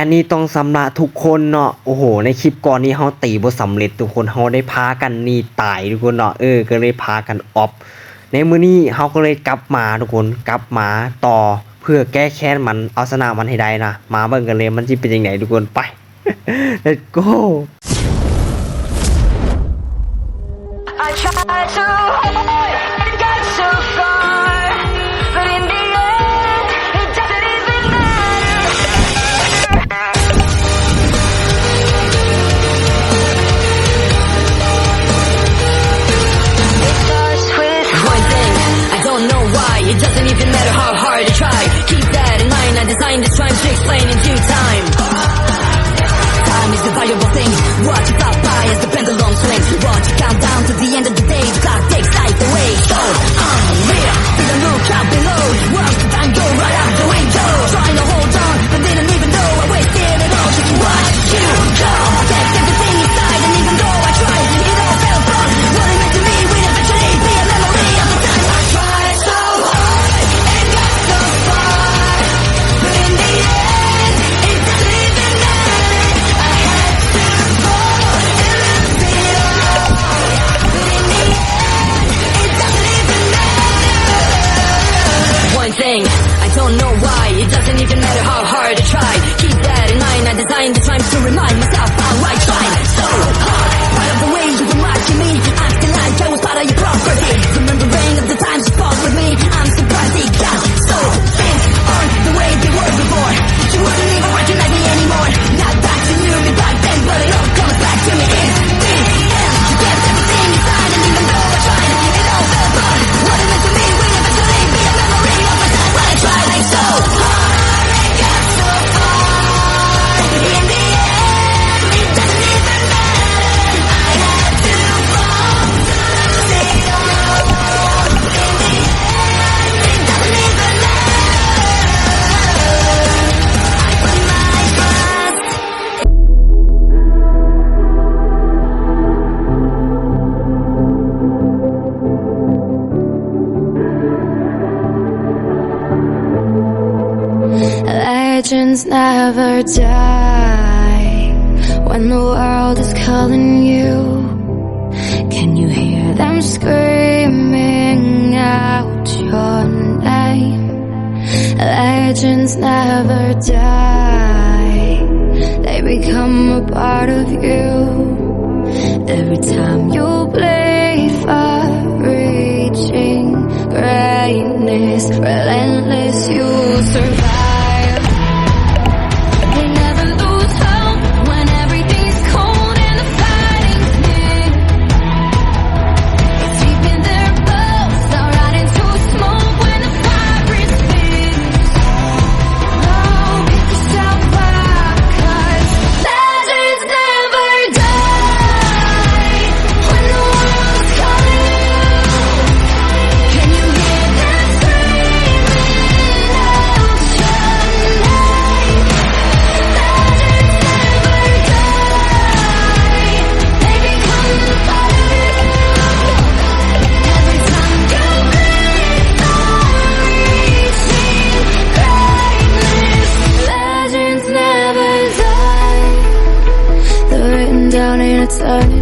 นนี้ต้องสำระทุกคนเนาะโอ้โหในคลิปก่อนนี้เฮาตีบ่สำเร็จทุกคนเฮาได้พากันหนีตายทุกคนเนาะก็เลยพากันออฟในมื้อนี้เฮาก็เลยกลับมาทุกคนกลับมาต่อเพื่อแก้แค้นมันเอาชนะมันให้ได้นะมาเบิ่งกันเลยมันสิเป็นจังไดทุกคนไป let's go I tried to hide and got so far, but in the end, it doesn't even matter. It starts with one thing, I don't know why, it doesn't even matter how hard I try. Keep that in mind, I designed this rhyme to explain in due time. Time is the valuable thing, watch it fly by as the pendulum swings. Watch it count down to the end of the day, the clock takes life away. So, unreal, feel the look out below. Watch the time go right out the window. Trying to hold on, but didn't even know I wasted it all. Just watch you go. Take everything inside, and even though I tried, it all fell apart. What it meant to me will eventually be a memory of the time I tried so hard and got so far, but in the end, it doesn't even matter. I had to fall and lose it all, but in the end, it doesn't even matter. One thing, I don't know why, it doesn't even matter how hard I try. Keep that in mind, I designed this rhyme to remind myself how I tried so hard. Part of the way you were watching me, acting like I was part of your property. Remembering of the times you fought with me, I'm surprised it got so things aren't the way they were before. You wouldn't even recognize me anymore. Not that you knew me back then, but it all comes back to me in the end. You kept everything inside, and even though I tried, it all fell apart. What it meant to me will eventually be a memory of the time when I tried so hard and got so far, but in the end, it doesn't even matter. I had to fall to lose it all, but in the end, it doesn't even matter. I put my trust. Legends never die when the world is calling you. Can you hear them screaming out your name? Legends never die, they become a part of you. Every time you bleed for reaching greatness, relentless you survive. They never lose hope when everything's cold and the fighting's near. It's deep in their bones, they'll rot into smoke when the fire spins. No, pick yourself up, 'cause legends never die when the world's calling you. Can you hear them screaming out your name? Legends never die, they become a part of you. Every time you breathe or reaching greatness, legends never die. They're written down in eternity.